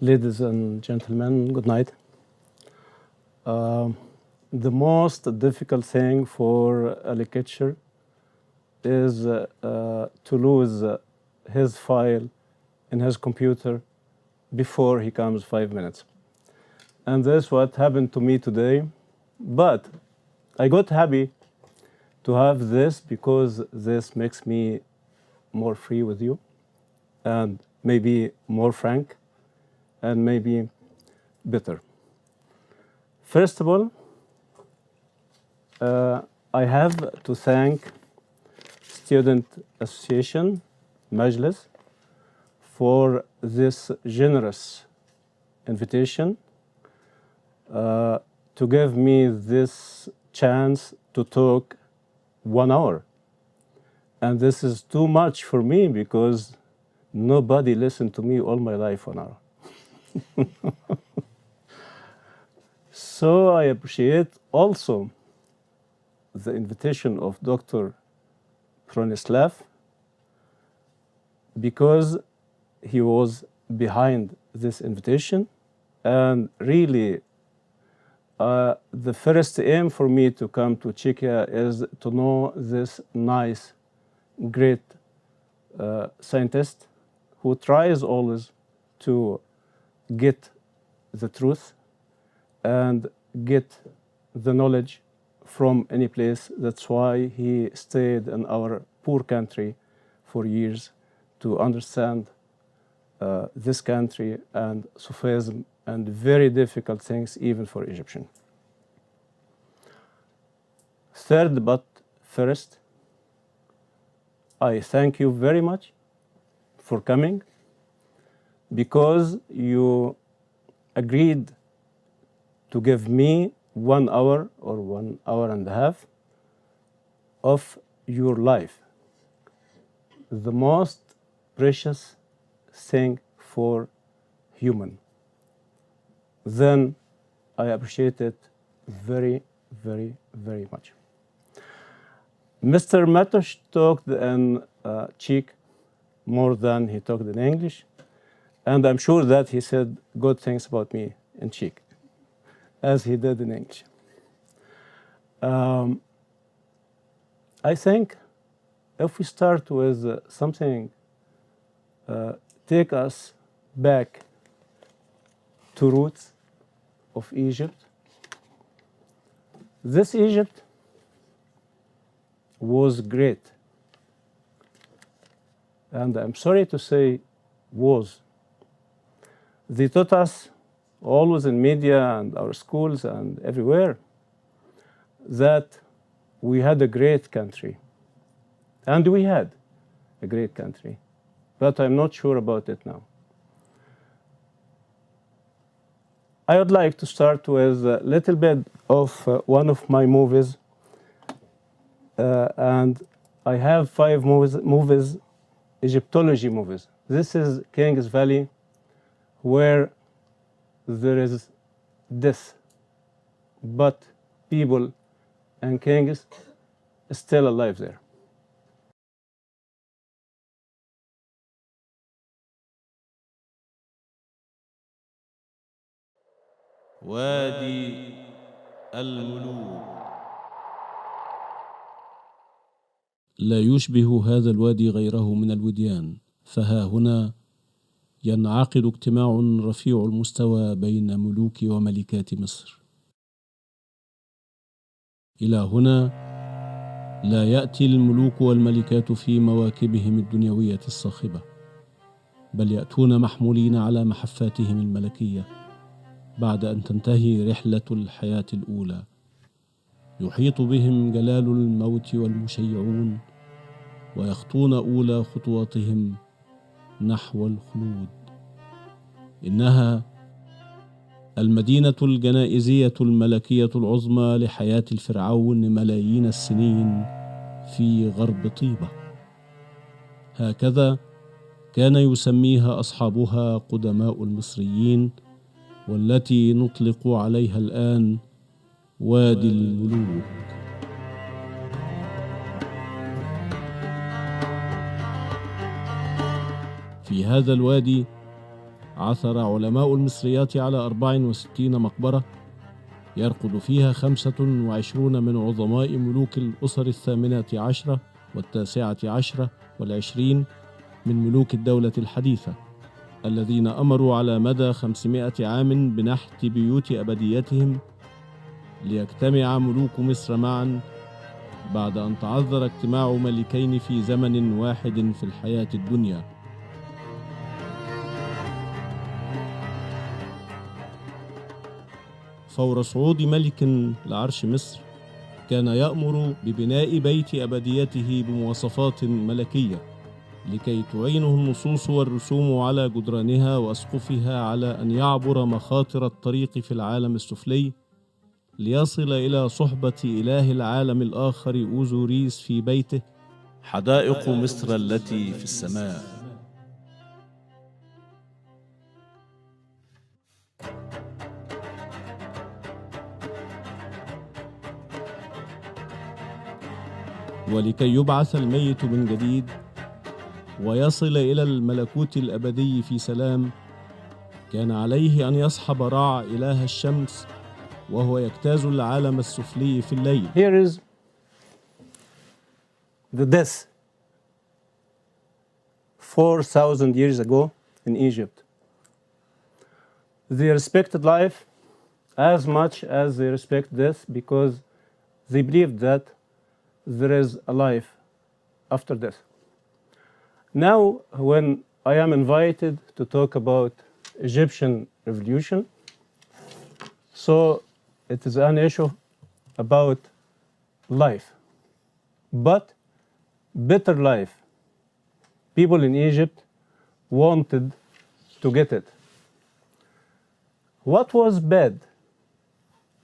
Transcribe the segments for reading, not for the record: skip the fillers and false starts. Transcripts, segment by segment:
Ladies and gentlemen, good night. The most difficult thing for a lecturer is to lose his file in his computer before he comes 5 minutes. And that's what happened to me today. But I got happy to have this because this makes me more free with you and maybe more frank and maybe better. First of all, I have to thank Student Association, Madzlis, for this generous invitation to give me this chance to talk 1 hour. And this is too much for me because nobody listened to me all my life 1 hour. So I appreciate also the invitation of Dr. Bronislav because he was behind this invitation, and really the first aim for me to come to Czechia is to know this nice, great scientist who tries always to get the truth and get the knowledge from any place. That's why he stayed in our poor country for years to understand this country and Sufism and very difficult things even for Egyptian. Third but first, I thank you very much for coming because you agreed to give me 1 hour or 1 hour and a half of your life, the most precious thing for human. Then I appreciate it very, very, very much. Mr. Matosh talked in Czech more than he talked in English, and I'm sure that he said good things about me in Czech, as he did in English. I think if we start with something, take us back to roots of Egypt. This Egypt was great. And I'm sorry to say was. They taught us always in media and our schools and everywhere that we had a great country. And we had a great country. But I'm not sure about it now. I would like to start with a little bit of one of my movies. And I have 5 movies, Egyptology movies. This is King's Valley, where there is death, but people and kings still alive there. وادي الملوك. لا يشبه هذا الوادي غيره من الوديان، فها هنا ينعقد اجتماع رفيع المستوى بين ملوك وملكات مصر. إلى هنا لا يأتي الملوك والملكات في مواكبهم الدنيوية الصاخبة، بل يأتون محمولين على محفاتهم الملكية بعد أن تنتهي رحلة الحياة الأولى. يحيط بهم جلال الموت والمشيعون ويخطون أولى خطواتهم نحو الخلود. إنها المدينة الجنائزية الملكية العظمى لحياة الفرعون ملايين السنين في غرب طيبة. هكذا كان يسميها أصحابها قدماء المصريين، والتي نطلق عليها الآن وادي الملوك. في هذا الوادي عثر علماء المصريات على 64 مقبرة يرقد فيها 25 من عظماء ملوك الأسر 18 و19 و20 من ملوك الدولة الحديثة، الذين أمروا على مدى 500 عام بنحت بيوت أبديتهم ليجتمع ملوك مصر معا بعد أن تعذر اجتماع ملكين في زمن واحد في الحياة الدنيا. فور صعود ملك لعرش مصر كان يأمر ببناء بيت أبديته بمواصفات ملكية لكي تعينه النصوص والرسوم على جدرانها وأسقفها على أن يعبر مخاطر الطريق في العالم السفلي ليصل إلى صحبة إله العالم الآخر أوزوريس في بيته حدائق مصر التي في السماء. ولكي يبعث الميت من جديد ويصل إلى الملكوت الأبدي في سلام كان عليه أن يصحب رع إله الشمس وهو يجتاز العالم السفلي في الليل. Here is the death 4,000 years ago in Egypt. They respected life as much as they respect death because they believed that there is a life after death. Now, when I am invited to talk about Egyptian revolution, so it is an issue about life, but better life. People in Egypt wanted to get it. What was bad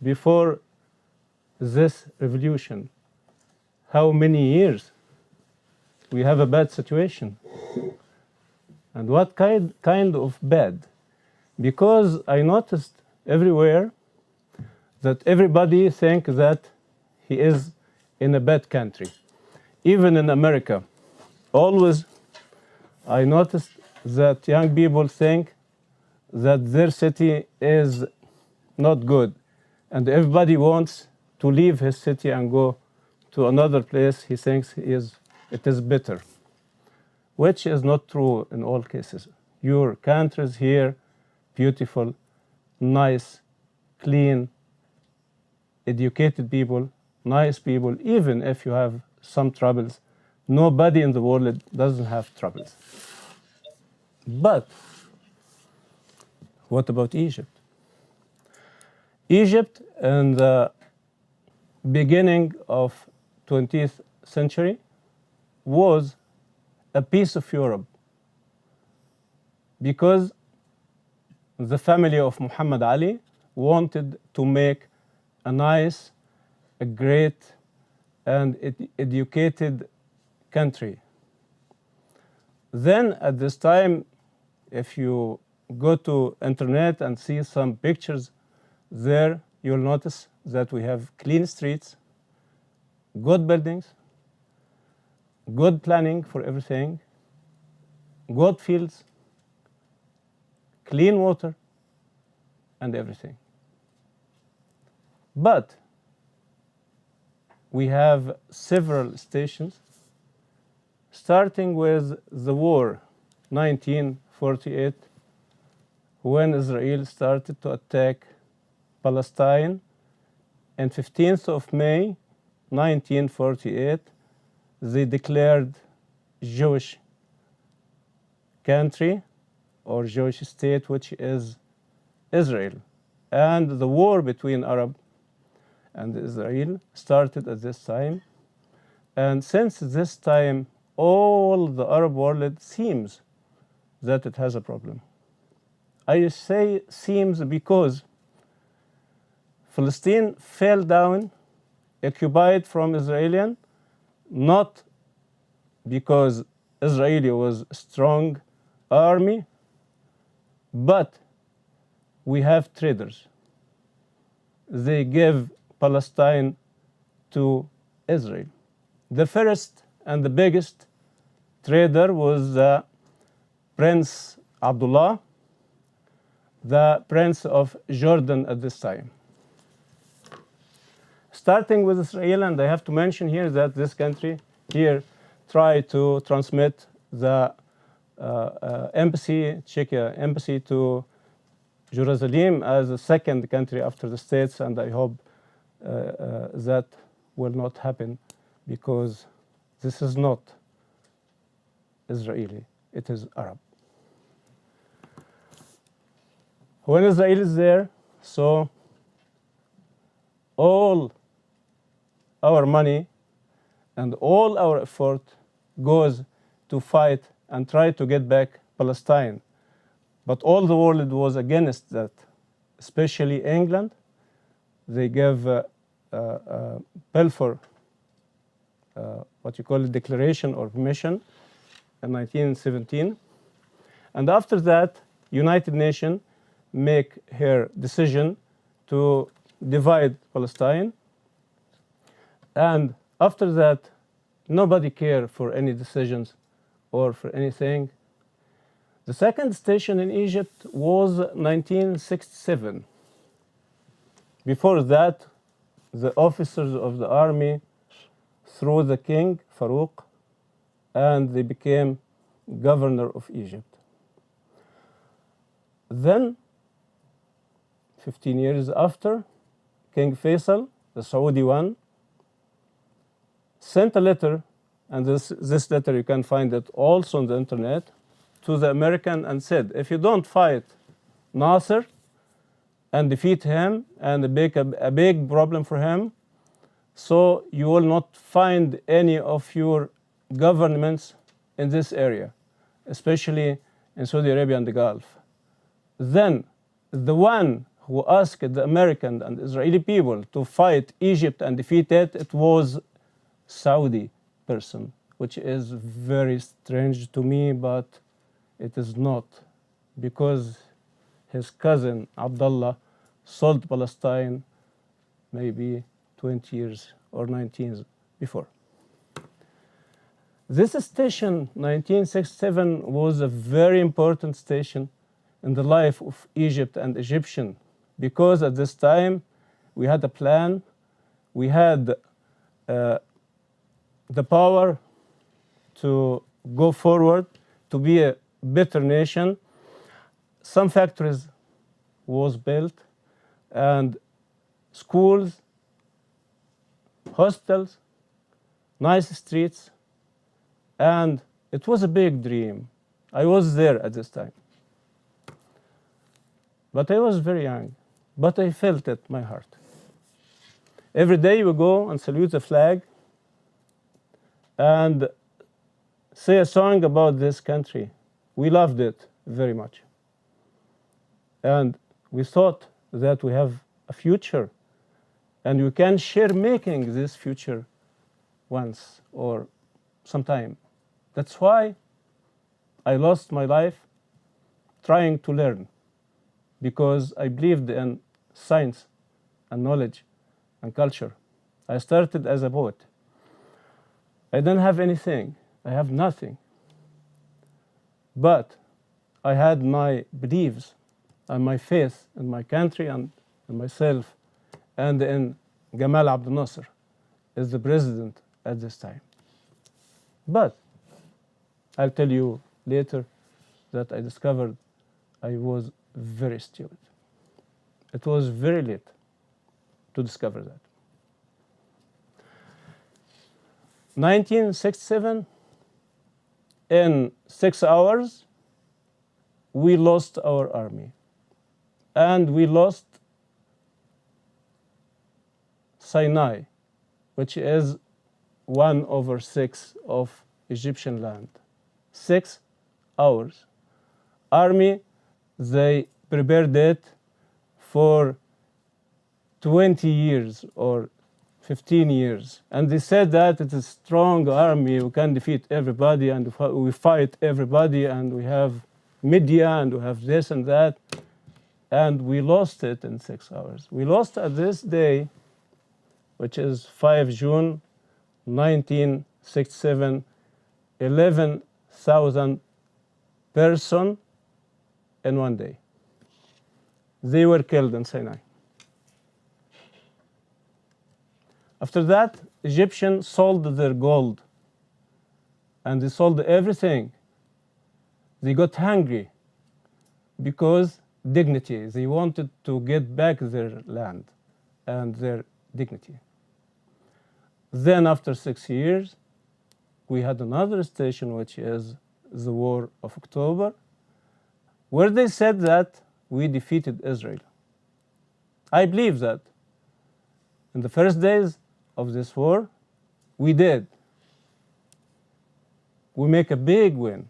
before this revolution? How many years we have a bad situation? And what kind of bad? Because I noticed everywhere that everybody thinks that he is in a bad country. Even in America, always I noticed that young people think that their city is not good, and everybody wants to leave his city and go to another place he thinks it is better, which is not true in all cases. Your country is here, beautiful, nice, clean, educated people, nice people. Even if you have some troubles, nobody in the world doesn't have troubles. But what about Egypt? Egypt in the beginning of 20th century was a piece of Europe because the family of Muhammad Ali wanted to make a nice, a great, and educated country. Then at this time, if you go to internet and see some pictures there, you'll notice that we have clean streets, good buildings, good planning for everything, good fields, clean water, and everything. But we have several stations, starting with the war, 1948, when Israel started to attack Palestine, and 15th of May, 1948, they declared Jewish country or Jewish state, which is Israel. And the war between Arab and Israel started at this time. And since this time, all the Arab world seems that it has a problem. I say seems because Palestine fell down, occupied from Israeli, not because Israeli was a strong army, but we have traders. They give Palestine to Israel. The first and the biggest trader was Prince Abdullah, the Prince of Jordan at this time. Starting with Israel, and I have to mention here that this country here tried to transmit the embassy, Czechia embassy, to Jerusalem as a second country after the States, and I hope that will not happen, because this is not Israeli, it is Arab. When Israel is there, so all our money and all our effort goes to fight and try to get back Palestine. But all the world was against that, especially England. They gave Balfour, what you call a declaration or permission in 1917. And after that, United Nations make her decision to divide Palestine. And after that, nobody cared for any decisions or for anything. The second station in Egypt was 1967. Before that, the officers of the army threw the king, Farouk, and they became governor of Egypt. Then, 15 years after, King Faisal, the Saudi one, sent a letter, and this letter you can find it also on the internet, to the American and said, if you don't fight Nasser and defeat him and make a big problem for him, so you will not find any of your governments in this area, especially in Saudi Arabia and the Gulf. Then the one who asked the American and Israeli people to fight Egypt and defeat it, it was Saudi person, which is very strange to me, but it is not, because his cousin Abdullah sold Palestine maybe 20 years or 19 years before. This station, 1967, was a very important station in the life of Egypt and Egyptian, because at this time we had a plan, we had the power to go forward, to be a better nation. Some factories was built, and schools, hospitals, nice streets, and it was a big dream. I was there at this time. But I was very young, but I felt it in my heart. Every day we go and salute the flag and say a song about this country. We loved it very much. And we thought that we have a future, and we can share making this future once or sometime. That's why I lost my life trying to learn, because I believed in science and knowledge and culture. I started as a poet. I didn't have anything. I have nothing. But I had my beliefs and my faith in my country and in myself, and in Gamal Abdel Nasser as the president at this time. But I'll tell you later that I discovered I was very stupid. It was very late to discover that. 1967, in 6 hours, we lost our army. And we lost Sinai, which is 1/6 of Egyptian land. 6 hours. Army, they prepared it for 20 years or 15 years. And they said that it is a strong army, we can defeat everybody, and we fight everybody, and we have media, and we have this and that. And we lost it in 6 hours. We lost at this day, which is 5 June 1967, 11,000 persons in one day. they were killed in Sinai. After that, Egyptians sold their gold and they sold everything. They got hungry because dignity. They wanted to get back their land and their dignity. Then after 6 years, we had another station, which is the War of October, where they said that we defeated Israel. I believe that in the first days of this war, we did. We make a big win.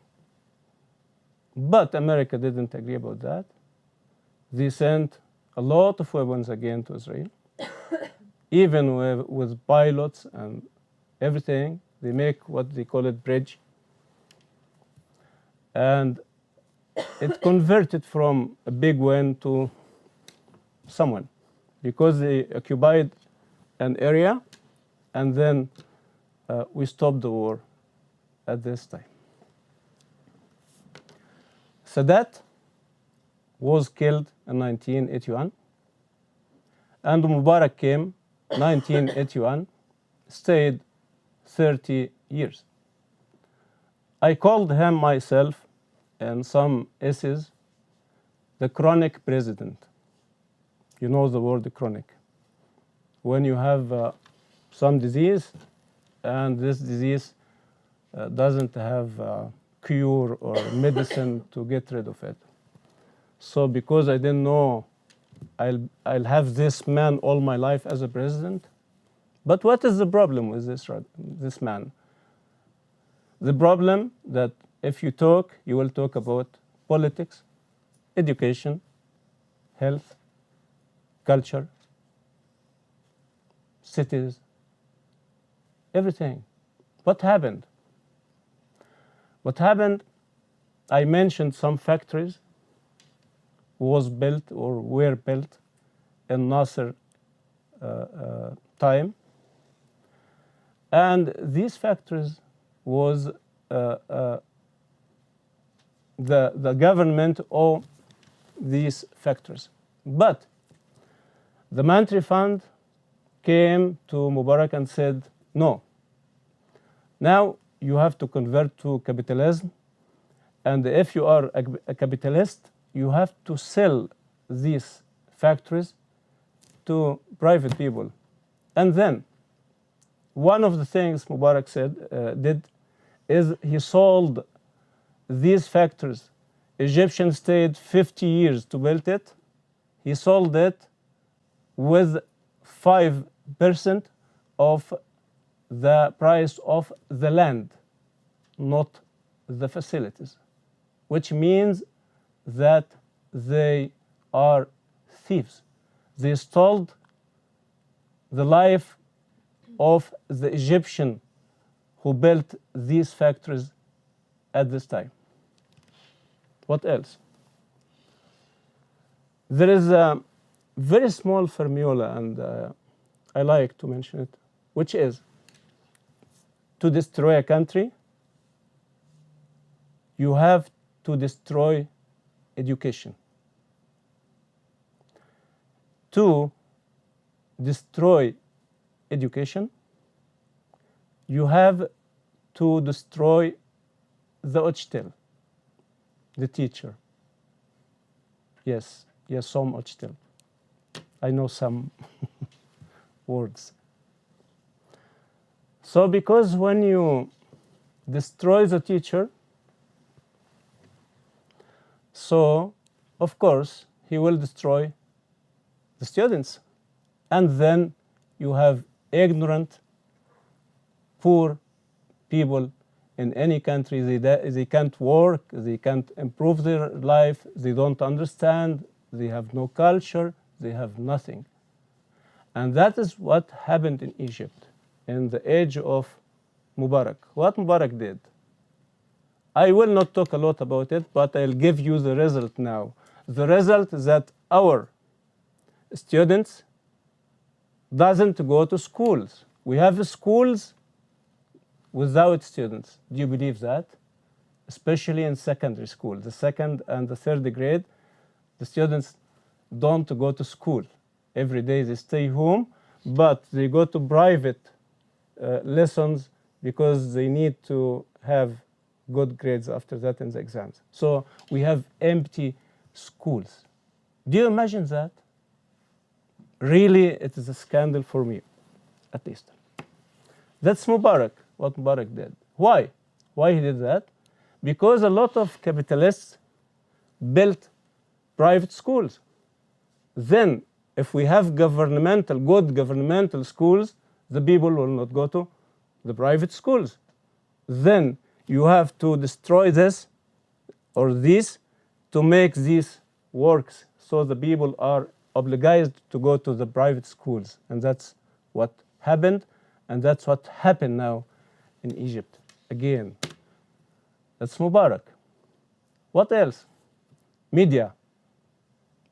But America didn't agree about that. They sent a lot of weapons again to Israel, even with pilots and everything. They make what they call it bridge. And it converted from a big win to someone, because they occupied an area, and then we stopped the war at this time. Sadat was killed in 1981, and Mubarak came 1981, stayed 30 years. I called him myself in some essays the chronic president. You know the word chronic. When you have some disease and this disease doesn't have cure or medicine to get rid of it. So because I didn't know I'll have this man all my life as a president, but what is the problem with this man? The problem that if you talk, you will talk about politics, education, health, culture, cities, everything. What happened? What happened, I mentioned some factories was built or were built in Nasser time. And these factories was the government owned these factories. But the monetary fund came to Mubarak and said, no, now you have to convert to capitalism, and if you are a capitalist, you have to sell these factories to private people. And then one of the things Mubarak did is he sold these factories. Egyptians stayed 50 years to build it. He sold it with 5% of the price of the land, not the facilities, which means that they are thieves. They stole the life of the Egyptian who built these factories at this time. What else? There is a very small formula, and I like to mention it, which is to destroy a country, you have to destroy education. To destroy education, you have to destroy the uchtel, the teacher. Yes, some uchtel. I know some words. So because when you destroy the teacher, so of course he will destroy the students, and then you have ignorant, poor people in any country. They can't work, they can't improve their life, they don't understand, they have no culture, they have nothing. And that is what happened in Egypt in the age of Mubarak. What Mubarak did, I will not talk a lot about it, but I'll give you the result now. The result is that our students doesn't go to schools. We have schools without students. Do you believe that? Especially in secondary school, the second and the third grade, the students don't go to school. Every day they stay home, but they go to private lessons because they need to have good grades after that in the exams. So we have empty schools. Do you imagine that? Really, it is a scandal for me, at least. That's Mubarak, what Mubarak did. Why? Why he did that? Because a lot of capitalists built private schools. Then, if we have good governmental schools, the people will not go to the private schools. Then you have to destroy this or this to make these works, so the people are obliged to go to the private schools. And that's what happened, and that's what happened now in Egypt. Again, that's Mubarak. What else? Media.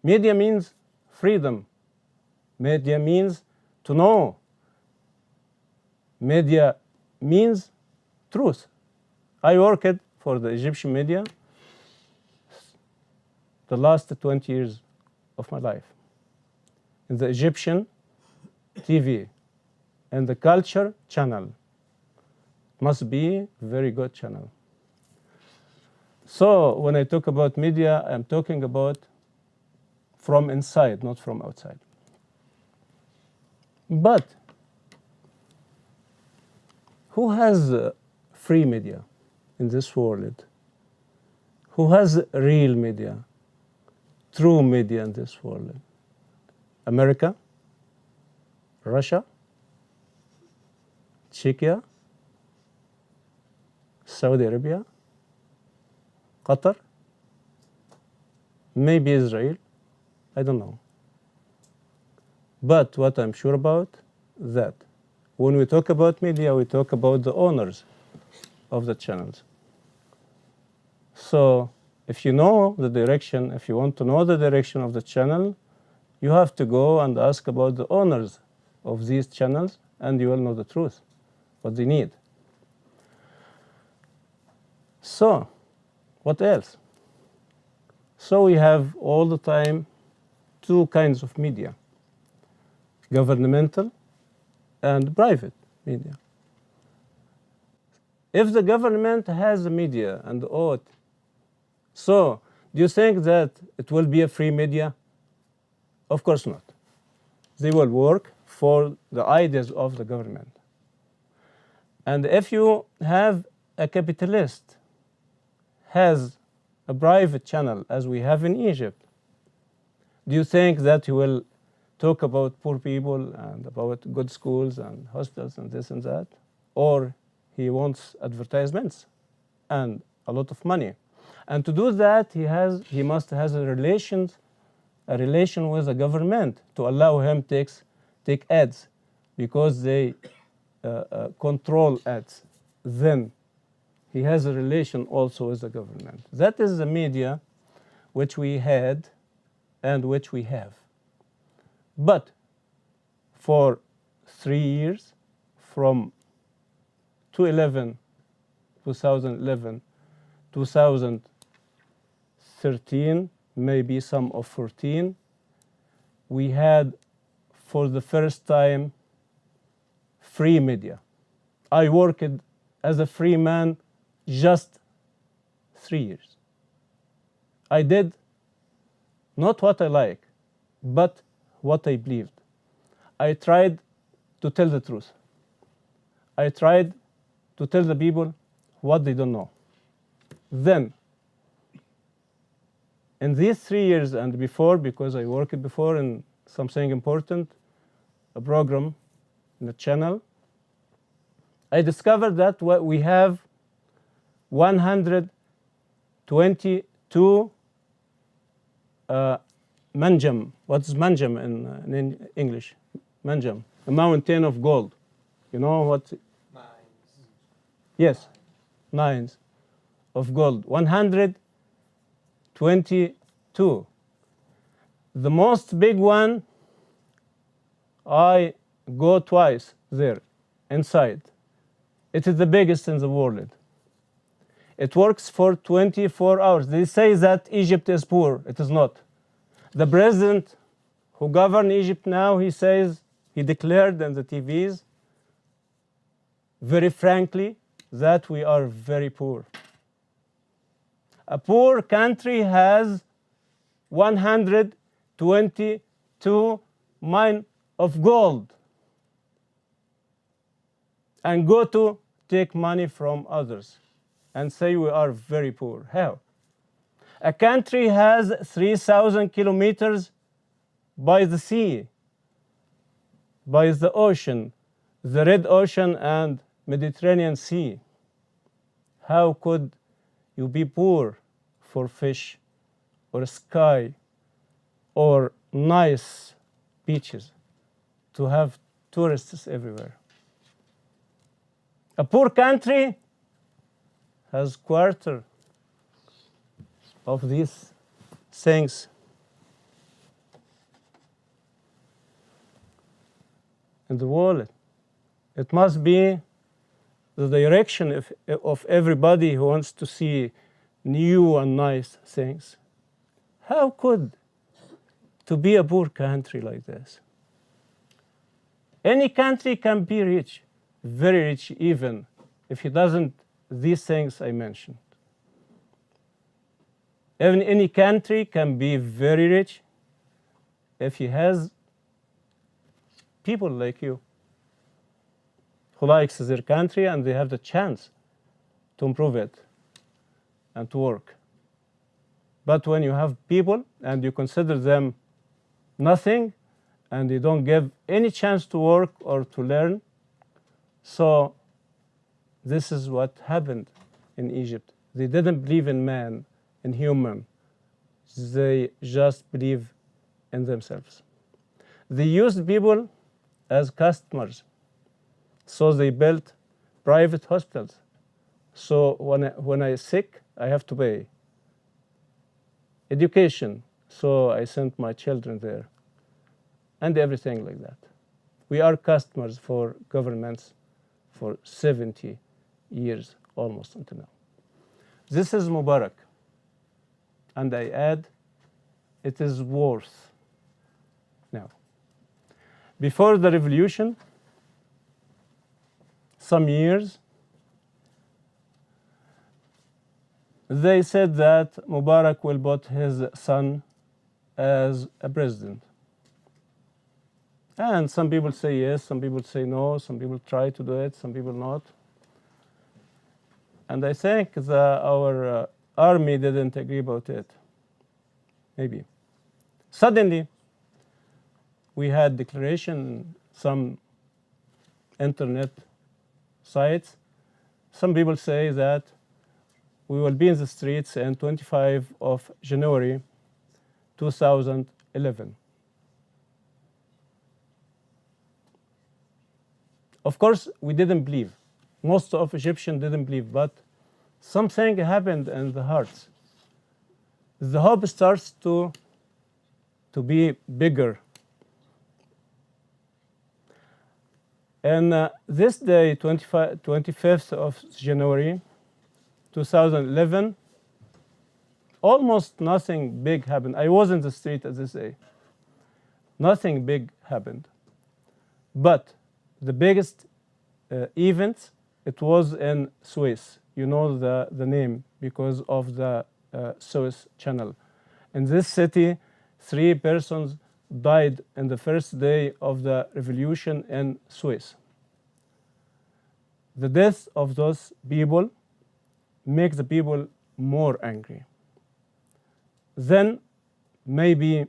Media means freedom. Media means to know. Media means truth. I worked for the Egyptian media the last 20 years of my life. In the Egyptian TV and the culture channel. Must be a very good channel. So when I talk about media, I'm talking about from inside, not from outside. But who has free media in this world? Who has real media, true media in this world? America, Russia, Czechia, Saudi Arabia, Qatar, maybe Israel, I don't know. But what I'm sure about, that when we talk about media, we talk about the owners of the channels. So if you know the direction, if you want to know the direction of the channel, you have to go and ask about the owners of these channels, and you will know the truth, what they need. So, what else? So we have all the time two kinds of media, governmental and private media. If the government has a media and ought, so do you think that it will be a free media? Of course not. They will work for the ideas of the government. And if you have a capitalist has a private channel, as we have in Egypt, do you think that he will talk about poor people and about good schools and hospitals and this and that? Or he wants advertisements and a lot of money? And to do that, he must have a relation with the government to allow him take ads, because they control ads. Then he has a relation also with the government. That is the media which we had and which we have. But for 3 years, from 2011, 2013, maybe some of 14, we had for the first time free media. I worked as a free man just 3 years. I did not what I like, but what I believed. I tried to tell the truth. I tried to tell the people what they don't know. Then, in these 3 years and before, because I worked before in something important, a program in the channel, I discovered that we have 122 manjam. What's manjam in English? Manjam, a mountain of gold. You know what? Mines. Yes, mines of gold. 122. The most big one, I go twice there, inside. It is the biggest in the world. It works for 24 hours. They say that Egypt is poor. It is not. The president who governs Egypt now, he says, he declared on the TVs very frankly that we are very poor. A poor country has 122 mines of gold and go to take money from others and say we are very poor. How? A country has 3,000 kilometers by the sea, by the ocean, the Red Ocean and Mediterranean Sea. How could you be poor for fish or sky or nice beaches to have tourists everywhere? A poor country has quarter of these things. In the wallet. It must be the direction of everybody who wants to see new and nice things. How could to be a poor country like this? Any country can be rich, very rich even, if he doesn't these things I mentioned. Even any country can be very rich if he has people like you who likes their country and they have the chance to improve it and to work. But when you have people and you consider them nothing and you don't give any chance to work or to learn, so this is what happened in Egypt. They didn't believe in man, in human. They just believe in themselves. They used people as customers. So they built private hospitals. So when I'm sick, I have to pay. Education, so I sent my children there. And everything like that. We are customers for governments for 70 years, almost until now. This is Mubarak. And I add, it is worse now. Before the revolution, some years, they said that Mubarak will put his son as a president. And some people say yes, some people say no, some people try to do it, some people not. And I think that our army didn't agree about it. Maybe. Suddenly, we had declaration, some internet sites. Some people say that we will be in the streets on 25 of January 2011. Of course, we didn't believe. Most of Egyptians didn't believe, but something happened in the hearts. The hope starts to be bigger. And this day, 25th of January 2011, almost nothing big happened. I was in the street at this day. Nothing big happened. But the biggest event, it was in Suez. You know the name because of the Suez Channel. In this city, 3 persons died in the first day of the revolution in Suez. The death of those people makes the people more angry. Then, maybe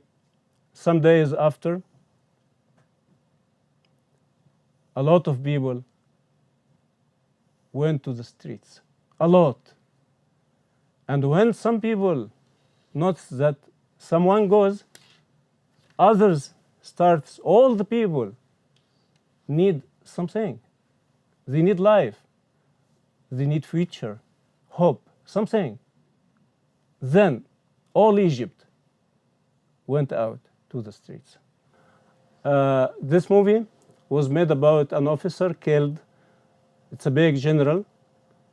some days after, a lot of people went to the streets. A lot. And when some people notice that someone goes, others starts, all the people need something. They need life. They need future, hope, something. Then all Egypt went out to the streets. This movie was made about an officer killed. It's a big general.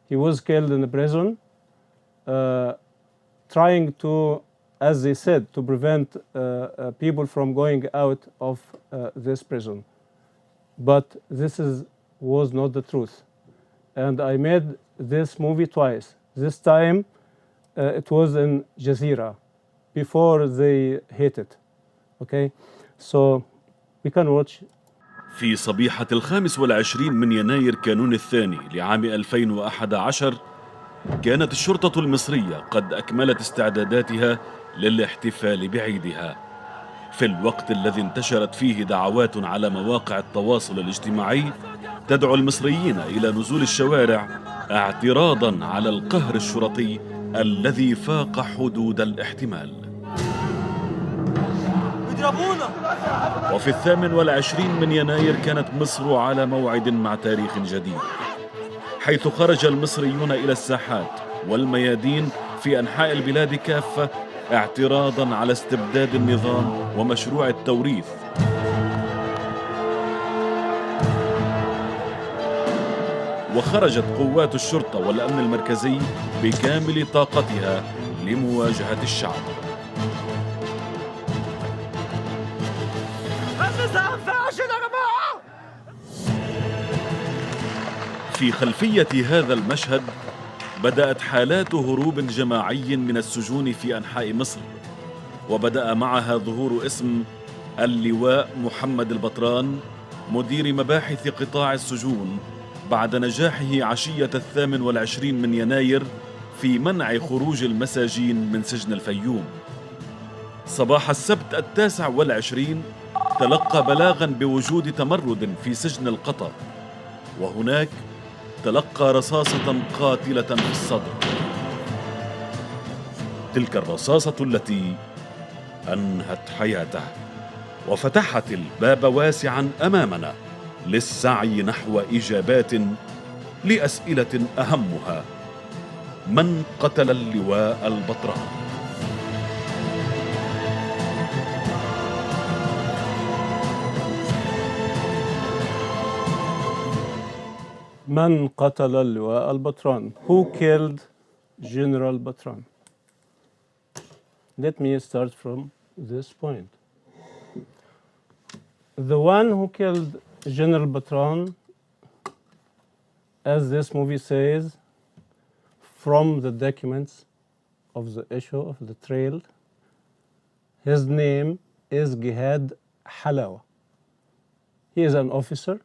He was killed in the prison, trying to as they said, to prevent people from going out of this prison. But this was not the truth. And I made this movie twice. This time it was in Jazeera before they hit it. Okay, so we can watch. في صبيحة 25 من يناير كانون الثاني لعام 2011 كانت الشرطة المصرية قد أكملت استعداداتها للاحتفال بعيدها، في الوقت الذي انتشرت فيه دعوات على مواقع التواصل الاجتماعي تدعو المصريين إلى نزول الشوارع اعتراضاً على القهر الشرطي الذي فاق حدود الاحتمال. وفي 28 من يناير كانت مصر على موعد مع تاريخ جديد، حيث خرج المصريون إلى الساحات والميادين في أنحاء البلاد كافة اعتراضاً على استبداد النظام ومشروع التوريث. وخرجت قوات الشرطة والأمن المركزي بكامل طاقتها لمواجهة الشعب. في خلفية هذا المشهد بدأت حالات هروب جماعي من السجون في أنحاء مصر، وبدأ معها ظهور اسم اللواء محمد البطران مدير مباحث قطاع السجون بعد نجاحه عشية 28 من يناير في منع خروج المساجين من سجن الفيوم. صباح السبت 29 تلقى بلاغا بوجود تمرد في سجن القطر، وهناك تلقى رصاصة قاتلة في الصدر، تلك الرصاصة التي أنهت حياته وفتحت الباب واسعا أمامنا للسعي نحو إجابات لأسئلة أهمها: من قتل اللواء البطران؟ من قتل اللواء البطران? Who killed General Batran? Let me start from this point. The one who killed General Batran, as this movie says, from the documents of the issue of the trail, his name is Gihad Halawa. He is an officer,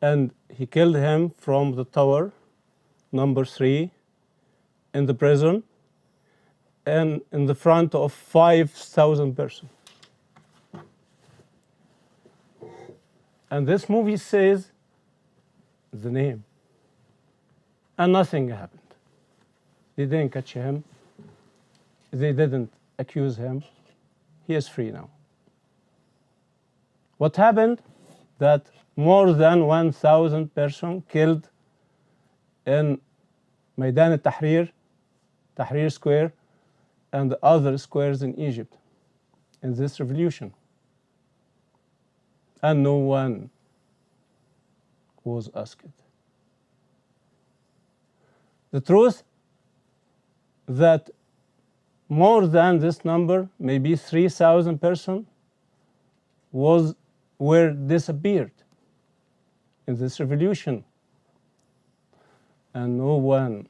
and he killed him from the tower number 3 in the prison and in the front of 5,000 persons. And this movie says the name, and nothing happened. They didn't catch him. They didn't accuse him. He is free now. What happened? That more than 1,000 persons killed in Maidan al-Tahrir, Tahrir Square, and other squares in Egypt in this revolution. And no one was asked. The truth that more than this number, maybe 3,000 persons, were disappeared in this revolution, and no one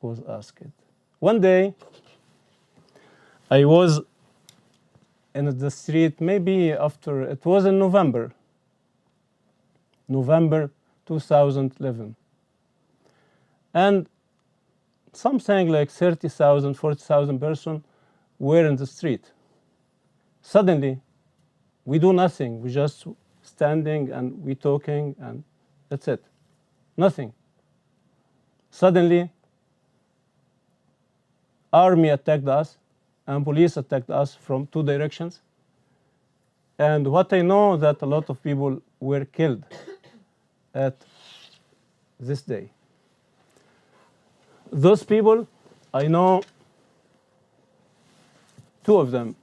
was asked. One day, I was in the street, maybe after, it was in November 2011. And something like 30,000, 40,000 persons were in the street. Suddenly, we do nothing. We just standing and we talking and that's it. Nothing. Suddenly, army attacked us and police attacked us from 2 directions. And what I know that a lot of people were killed at this day. Those people, I know 2 of them,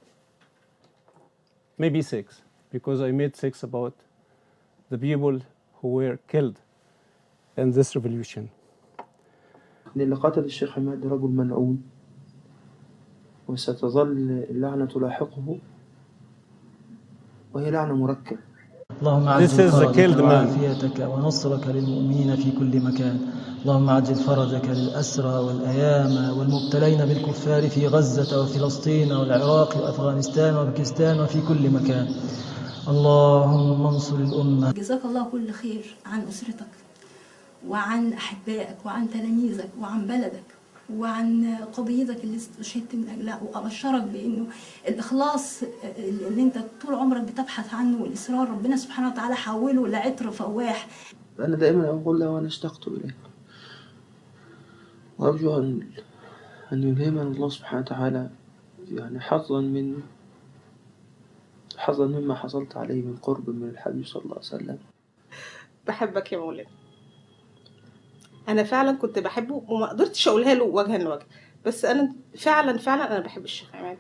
maybe 6, because I made 6 about the people who were killed in this revolution. اللي قتل الشيخ حماد رجل ملعون وستظل اللعنة تلاحقه، وهي لعنة مركبة. اللهم عجل فرجك وعافيتك ونصرك للمؤمنين في كل مكان. اللهم عجل فرجك للأسرى والأيام والمبتلين بالكفار في غزة وفلسطين والعراق وأفغانستان وباكستان وفي كل مكان. اللهم انصر الأمة. جزاك الله كل خير عن أسرتك وعن أحبائك وعن تلاميذك وعن بلدك وعن قضيتك اللي استشهدت من أجلها، وأبشرك بأنه الإخلاص اللي أنت طول عمرك بتبحث عنه والإصرار ربنا سبحانه وتعالى حوله لعطر فواح. أنا دائما أقول له وأنا اشتقت إليك، وأرجو أن يلهمنا الله سبحانه وتعالى يعني حظا مما حصلت عليه من قرب من الحبيب صلى الله عليه وسلم. بحبك يا مولانا. أنا فعلا كنت بحبه وما قدرتش أقولها له وجها لوجه، بس أنا فعلا أنا بحب الشيخ عماد.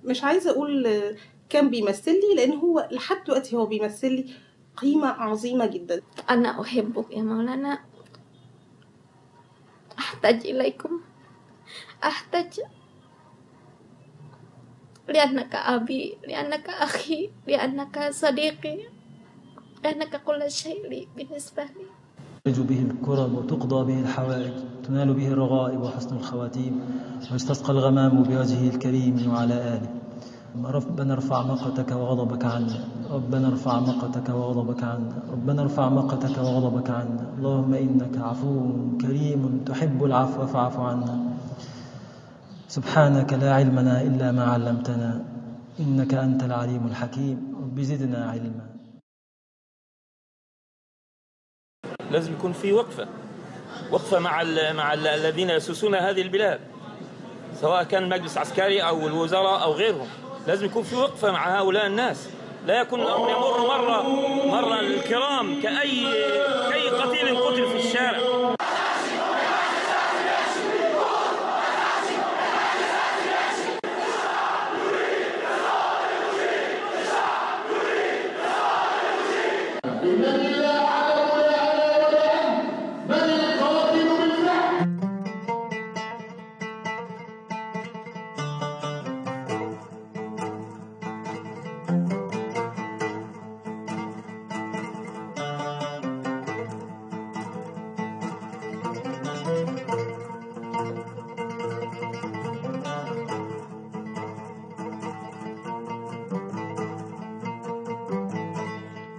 مش عايزة أقول كان بيمثل لي، لأن هو لحد دلوقتي هو بيمثل لي قيمة عظيمة جدا. أنا أحبك يا مولانا، أحتاج إليكم، أحتاج لأنك أبي، لأنك أخي، لأنك صديقي، لأنك كل شيء لي بالنسبة لي. تفرج به الكرب وتقضى به الحوائج، تنال به الرغائب وحسن الخواتيم، ويستسقى الغمام بوجهه الكريم وعلى آله. ربنا ارفع مقتك وغضبك عنا، ربنا ارفع مقتك وغضبك عنا، ربنا ارفع مقتك وغضبك عنا. اللهم إنك عفو كريم تحب العفو فاعف عنا. سبحانك لا علم لنا إلا ما علمتنا، إنك أنت العليم الحكيم. رب زدنا علما. لازم يكون في وقفة مع الذين يسوسون هذه البلاد، سواء كان مجلس عسكري أو الوزراء أو غيرهم. لازم يكون في وقفة مع هؤلاء الناس، لا يكون يمر مرة الكرام كأي قتيل قتل في الشارع.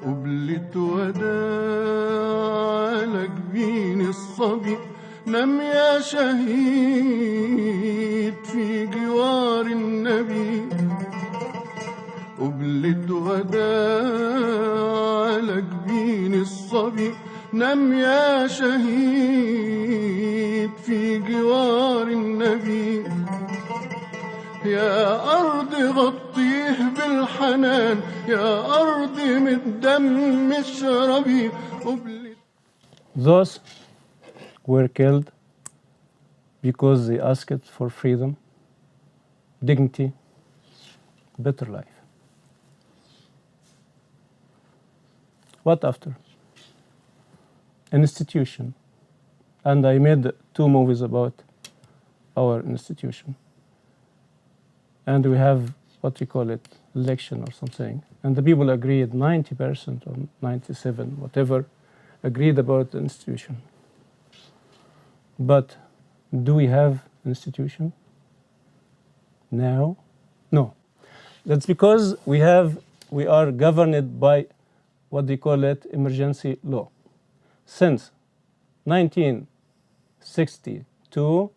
قبلة وداع لجبين الصبي، نم يا شهيد في جوار النبي. قبلة وداع لجبين الصبي، نم يا شهيد في جوار النبي. يا أرض غطيه بالحنان، يا أرض من الدم اشربي. Those were killed because they asked for freedom, dignity, better life. What after? An institution. And I made 2 movies about our institution. And we have what we call it, election or something. And the people agreed, 90% or 97%, whatever, agreed about the institution. But do we have an institution now? No. That's because we are governed by what they call it, emergency law. Since 1962,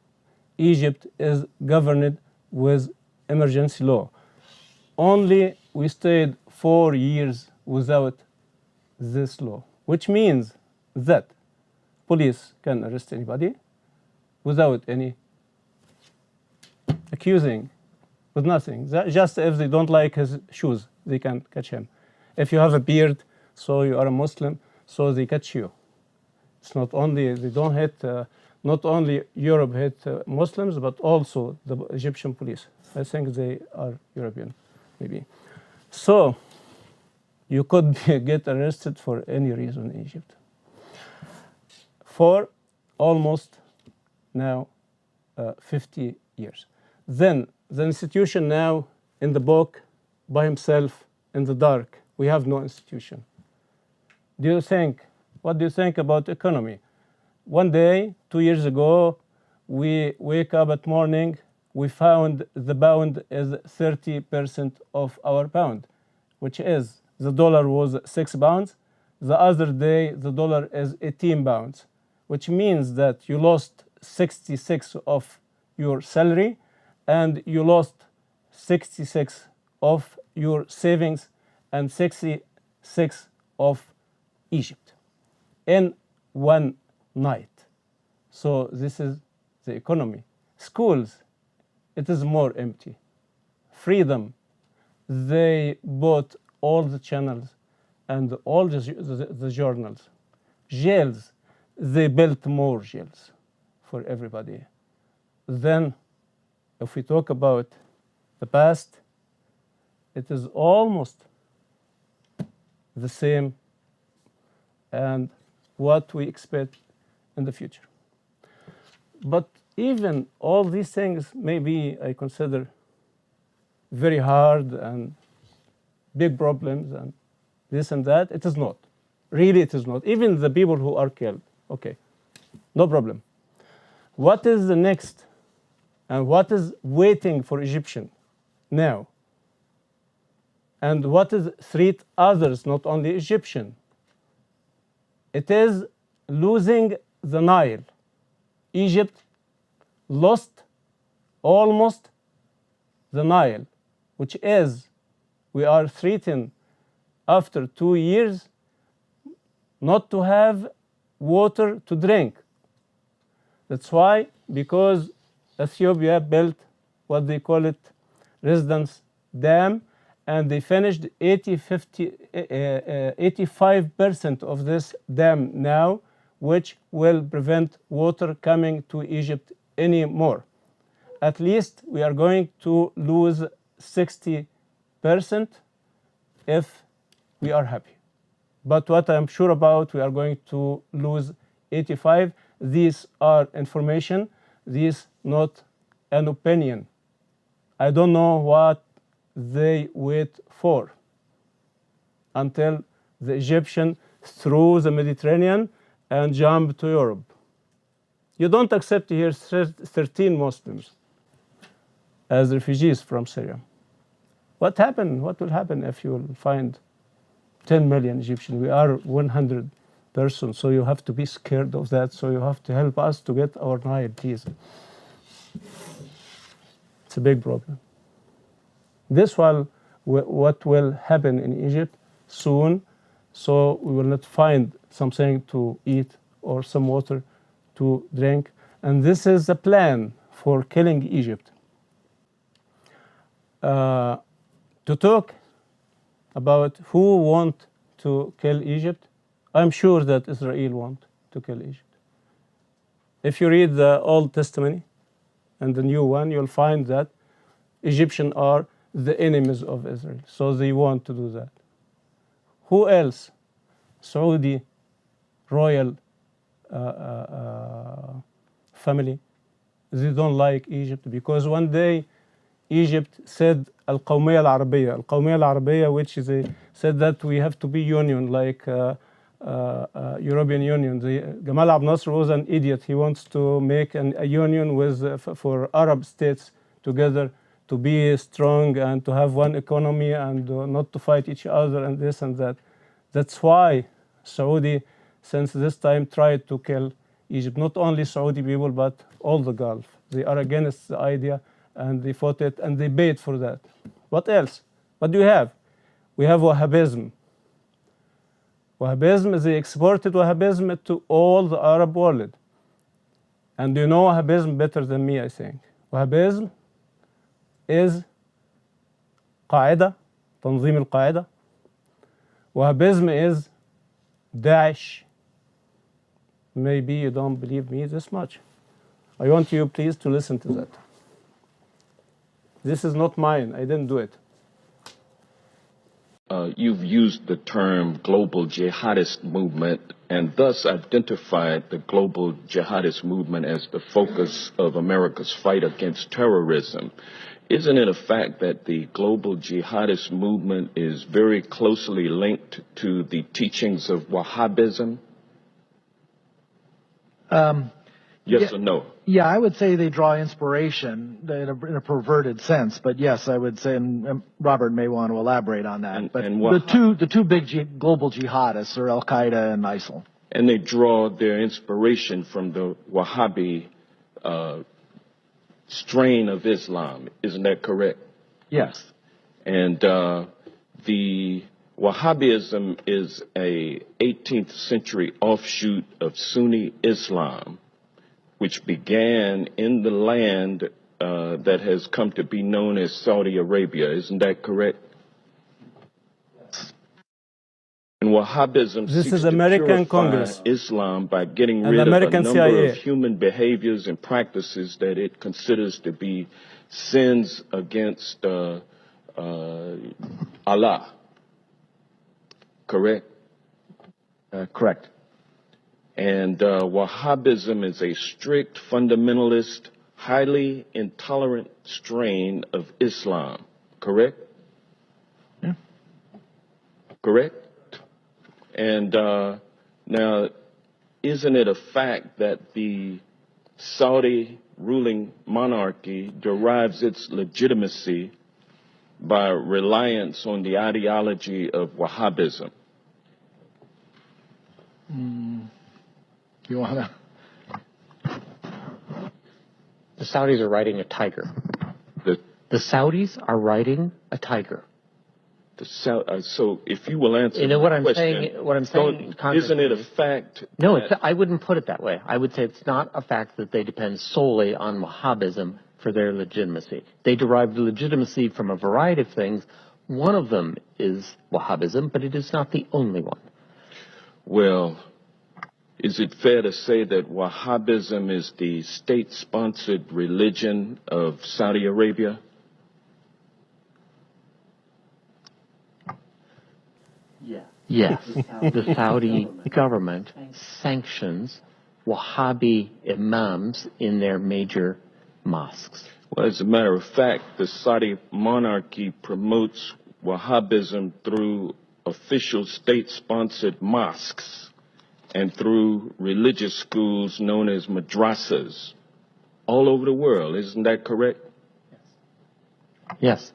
Egypt is governed with emergency law. Only we stayed 4 years without this law, which means that police can arrest anybody without any accusing, with nothing. Just if they don't like his shoes, they can catch him. If you have a beard, so you are a Muslim, so they catch you. It's not only, they don't hit, not only Europe hit Muslims, but also the Egyptian police. I think they are European, maybe. So you could get arrested for any reason in Egypt. For almost now 50 years. Then the institution now in the book by himself in the dark. We have no institution. What do you think about economy? One day, 2 years ago, we wake up at morning, we found the pound is 30% of our pound, which is the dollar was 6 pounds. The other day, the dollar is 18 pounds, which means that you lost 66 of your salary and you lost 66 of your savings and 66 of Egypt in one night. So this is the economy. Schools, it is more empty. Freedom, they bought all the channels and all the journals. Jails, they built more jails for everybody. Then, if we talk about the past, it is almost the same and what we expect in the future. But even all these things maybe I consider very hard and big problems and this and that. It is not. Really, it is not. Even the people who are killed, okay, no problem. What is the next and what is waiting for Egyptian now? And what is threat others, not only Egyptian? It is losing the Nile. Egypt lost almost the Nile, which is, we are threatened after 2 years not to have water to drink. That's why, because Ethiopia built what they call it residence dam, and they finished 85% of this dam now, which will prevent water coming to Egypt anymore. At least we are going to lose 60% if we are happy. But what I'm sure about, we are going to lose 85. These are information. These not an opinion. I don't know what they wait for until the Egyptian through the Mediterranean and jump to Europe. You don't accept here 13 Muslims as refugees from Syria. What happened? What will happen if you will find 10 million Egyptians? We are 100 persons, so you have to be scared of that. So you have to help us to get our Nile, please. It's a big problem. This will what will happen in Egypt soon, so we will not find something to eat or some water to drink. And this is the plan for killing Egypt. To talk about who want to kill Egypt, I'm sure that Israel want to kill Egypt. If you read the Old Testament and the new one, you'll find that Egyptians are the enemies of Israel, so they want to do that. Who else? Saudi royal family. They don't like Egypt because one day Egypt said Al-Qawmiyya Al-Arabiyya. Al-Qawmiyya Al-Arabiyya, which they said that we have to be union like European Union. Gamal Abdel Nasser was an idiot. He wants to make a union with for Arab states together to be strong and to have one economy and not to fight each other and this and that. That's why Saudi, since this time, tried to kill Egypt. Not only Saudi people, but all the Gulf. They are against the idea and they fought it and they paid for that. What else? What do you have? We have Wahhabism. Wahhabism, they exported Wahhabism to all the Arab world. And you know Wahhabism better than me, I think. Wahhabism is Qaeda, Tanzim al-Qaeda. Wahhabism is Daesh. Maybe you don't believe me this much. I want you please to listen to that. This is not mine, I didn't do it. You've used the term global jihadist movement and thus identified the global jihadist movement as the focus of America's fight against terrorism. Isn't it a fact that the global jihadist movement is very closely linked to the teachings of Wahhabism? Yes or no? Yeah, I would say they draw inspiration in a perverted sense, but yes, I would say, and Robert may want to elaborate on that. But the two big global jihadists are Al Qaeda and ISIL, and they draw their inspiration from the Wahhabi strain of Islam. Isn't that correct? Yes. And the Wahhabism is a 18th century offshoot of Sunni Islam, which began in the land that has come to be known as Saudi Arabia. Isn't that correct? And Wahhabism This seeks is to American purify Congress Islam by getting and rid of a American number CIA. of human behaviors and practices that it considers to be sins against Allah. Correct? Correct. And Wahhabism is a strict, fundamentalist, highly intolerant strain of Islam. Correct? Yeah. Correct? And now, isn't it a fact that the Saudi ruling monarchy derives its legitimacy by reliance on the ideology of Wahhabism? You want to? The Saudis are riding a tiger. The Saudis are riding a tiger. So if you will answer, you know what I'm question, saying. What I'm saying. Isn't it a fact? No, I wouldn't put it that way. I would say it's not a fact that they depend solely on Wahhabism for their legitimacy. They derive legitimacy from a variety of things. One of them is Wahhabism, but it is not the only one. Well, is it fair to say that Wahhabism is the state-sponsored religion of Saudi Arabia? Yes, the Saudi government sanctions Wahhabi imams in their major mosques. Well, as a matter of fact, the Saudi monarchy promotes Wahhabism through official state-sponsored mosques and through religious schools known as madrasas all over the world. Isn't that correct? Yes.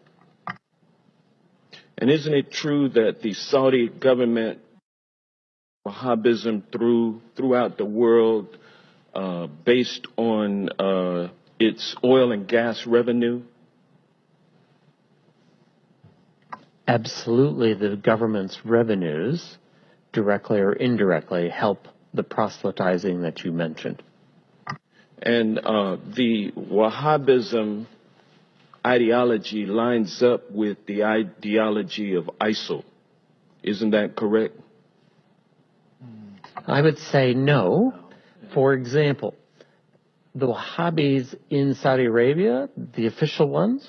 And isn't it true that the Saudi government, Wahhabism throughout the world, based on its oil and gas revenue? Absolutely, the government's revenues, directly or indirectly, help the proselytizing that you mentioned. And the Wahhabism ideology lines up with the ideology of ISIL. Isn't that correct? I would say no. For example, the Wahhabis in Saudi Arabia, the official ones,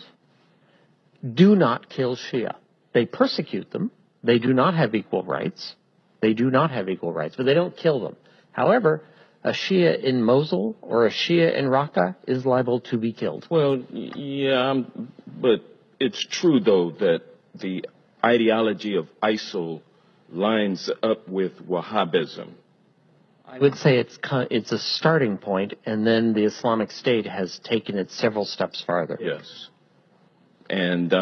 do not kill Shia. They persecute them. They do not have equal rights. But they don't kill them. However, a Shia in Mosul or a Shia in Raqqa is liable to be killed. Well, yeah, but it's true, though, that the ideology of ISIL lines up with Wahhabism. I would say it's a starting point, and then the Islamic State has taken it several steps farther. Yes. And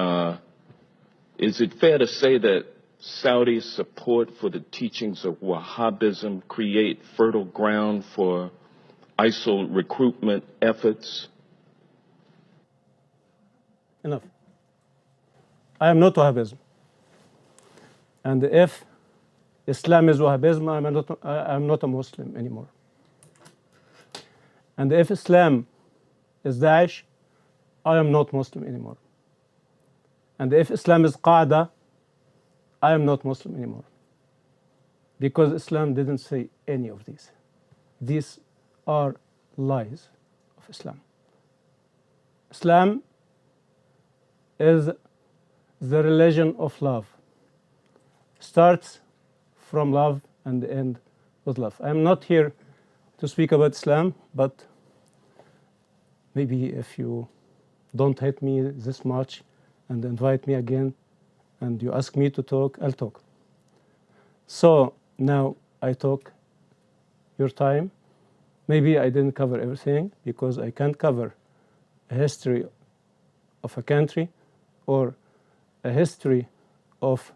is it fair to say that Saudi support for the teachings of Wahhabism create fertile ground for ISIL recruitment efforts? Enough. I am not Wahhabism. And if Islam is Wahhabism, I am not a Muslim anymore. And if Islam is Daesh, I am not Muslim anymore. And if Islam is Qaeda, I am not Muslim anymore. Because Islam didn't say any of these. These are lies of Islam. Islam is the religion of love. starts from love and end with love. I'm not here to speak about Islam, but maybe if you don't hate me this much and invite me again and you ask me to talk, I'll talk. So now I talk your time. Maybe I didn't cover everything because I can't cover a history of a country or a history of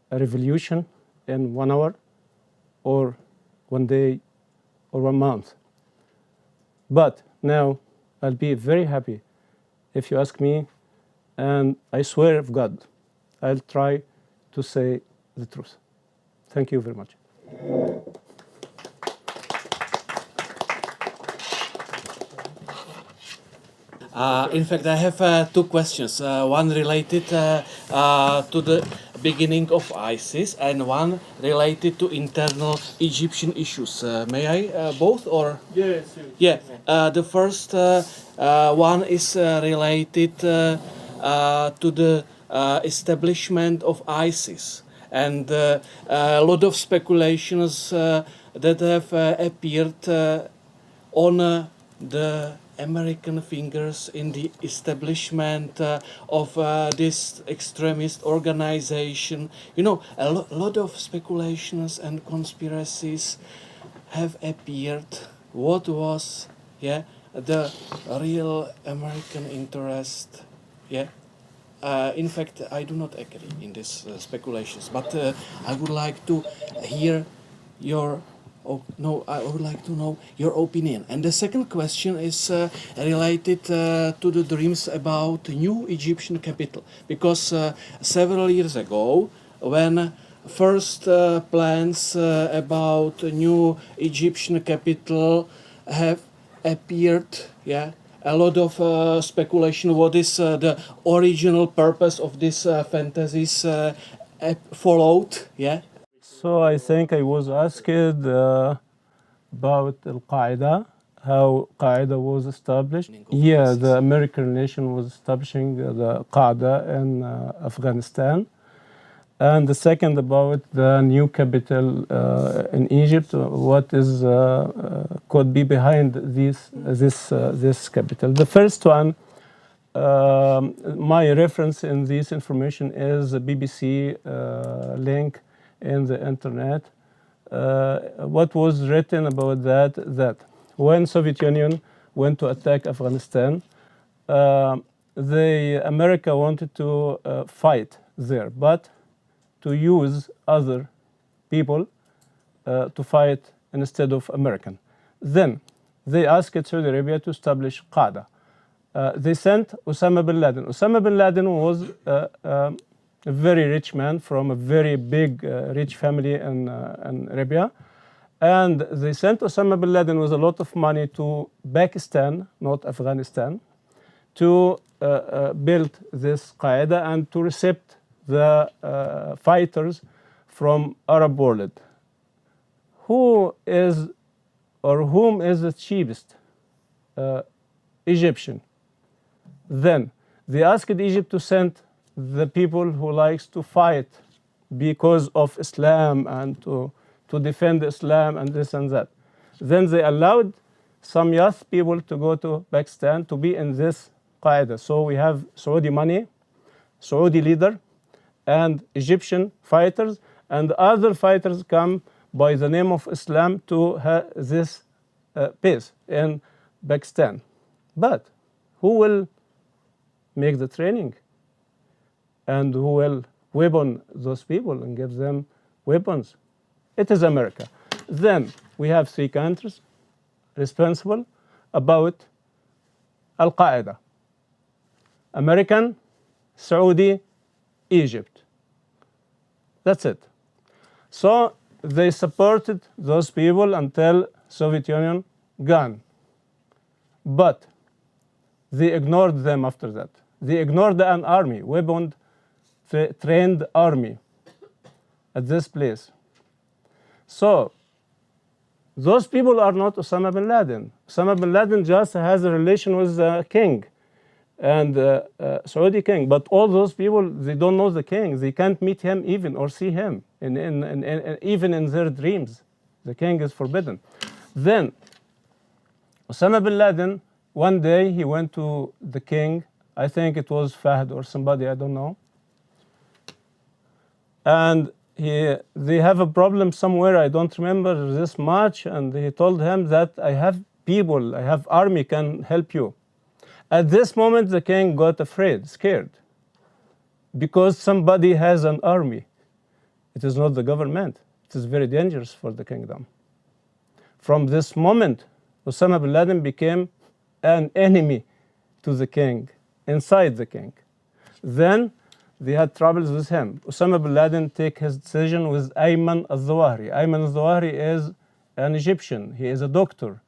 a revolution in 1 hour or 1 day or 1 month. But now I'll be very happy if you ask me, and I swear of God, I'll try to say the truth. Thank you very much. In fact, I have 2 questions. One related to the beginning of ISIS and one related to internal Egyptian issues. May I both or? Yes. Yeah. The first one is related to the establishment of ISIS and a lot of speculations that have appeared on the American fingers in the establishment of this extremist organization. You know, a lot of speculations and conspiracies have appeared. What was, the real American interest? In fact, I do not agree in these speculations, but I would like to hear your I would like to know your opinion. And the second question is related to the dreams about new Egyptian capital. Because several years ago, when first plans about new Egyptian capital have appeared, a lot of speculation what is the original purpose of these fantasies followed, So I think I was asked about Al-Qaeda, how Qaeda was established. Yeah, the American nation was establishing the Qaeda in Afghanistan. And the second about the new capital in Egypt, what is could be behind this capital. The first one, my reference in this information is the BBC link in the internet. What was written about that when Soviet Union went to attack Afghanistan, America wanted to fight there, but to use other people to fight instead of American. Then they asked Saudi Arabia to establish Qaeda. They sent Osama bin Laden. Osama bin Laden was a very rich man from a very big rich family in Arabia. And they sent Osama bin Laden with a lot of money to Pakistan, not Afghanistan, to build this Qaeda and to accept the fighters from Arab world. Whom is the cheapest? Egyptian. Then they asked Egypt to send the people who likes to fight because of Islam and to defend Islam and this and that. Then they allowed some youth people to go to Pakistan to be in this Qaeda. So we have Saudi money, Saudi leader, and Egyptian fighters, and other fighters come by the name of Islam to this base in Pakistan. But who will make the training? And who will weapon those people and give them weapons? It is America. Then we have 3 countries responsible about Al-Qaeda: American, Saudi, Egypt. That's it. So they supported those people until Soviet Union gone. But they ignored them after that. They ignored an army, weaponed, trained army at this place. So those people are not Osama bin Laden. Osama bin Laden just has a relation with the king. and Saudi king. But all those people, they don't know the king. They can't meet him even or see him, even in their dreams. The king is forbidden. Then Osama bin Laden, one day he went to the king. I think it was Fahd or somebody, I don't know. And they have a problem somewhere, I don't remember this much, and he told him that I have people, I have army can help you. At this moment, the king got afraid, scared, because somebody has an army. It is not the government. It is very dangerous for the kingdom. From this moment, Osama bin Laden became an enemy to the king, inside the king. Then they had troubles with him. Osama bin Laden take his decision with Ayman al-Zawahiri. Ayman al-Zawahiri is an Egyptian. He is a doctor.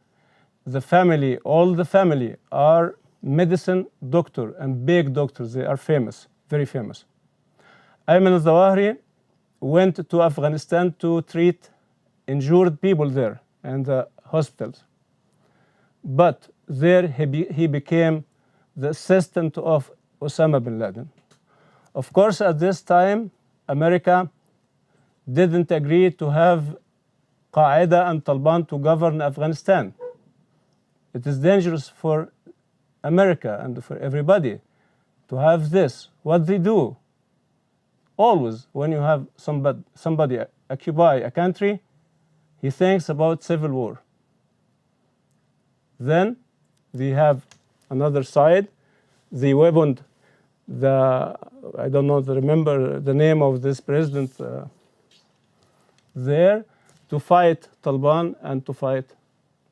The family, all the family are medicine doctor and big doctors. They are famous, very famous. Ayman al-Zawahiri went to Afghanistan to treat injured people there in the hospitals. But there he became the assistant of Osama bin Laden. Of course, at this time, America didn't agree to have Qaeda and Taliban to govern Afghanistan. It is dangerous for America and for everybody to have this. What they do, always when you have somebody occupy a country, he thinks about civil war. Then they have another side. They weaponed I don't know, remember the name of this president there, to fight Taliban and to fight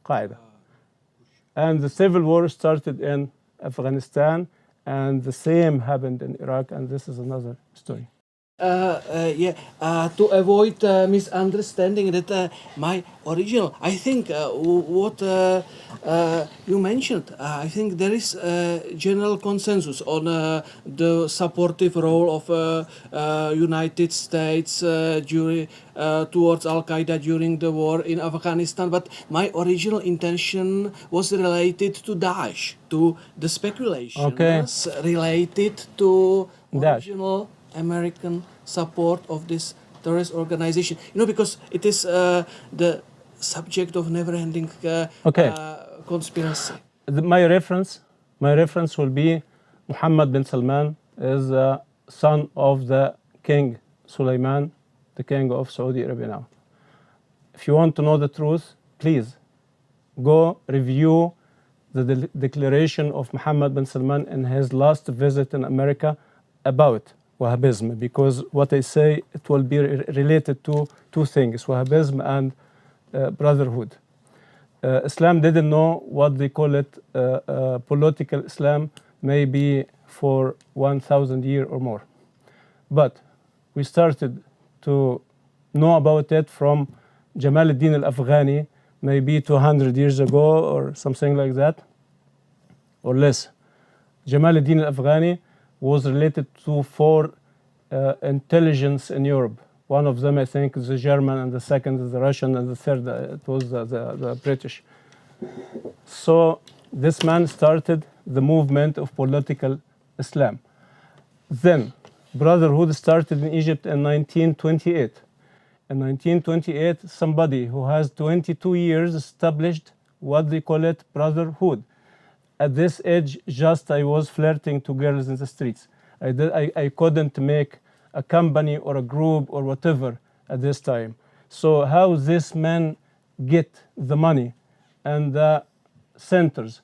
Qaeda. And the civil war started in Afghanistan, and the same happened in Iraq, and this is another story. To avoid misunderstanding that my original, I think what you mentioned, I think there is a general consensus on the supportive role of United States towards Al-Qaeda during the war in Afghanistan. But my original intention was related to Daesh, to the speculations related to original American support of this terrorist organization. Because it is the subject of never-ending conspiracy. My reference will be Muhammad bin Salman is the son of the King Sulaiman, the king of Saudi Arabia now. If you want to know the truth, please go review the declaration of Muhammad bin Salman in his last visit in America about Wahhabism, because what I say, it will be related to two things, Wahhabism and brotherhood. Islam didn't know what they call it, political Islam, maybe for 1,000 years or more. But we started to know about it from Jamal ad-Din al-Afghani, maybe 200 years ago or something like that, or less. Jamal ad-Din al-Afghani was related to four intelligence in Europe. One of them, I think, is the German, and the second is the Russian, and the third, it was the British. So this man started the movement of political Islam. Then brotherhood started in Egypt in 1928. In 1928, somebody who has 22 years established what they call it brotherhood. At this age, just I was flirting to girls in the streets. I couldn't make a company or a group or whatever at this time. So how this man get the money and the centers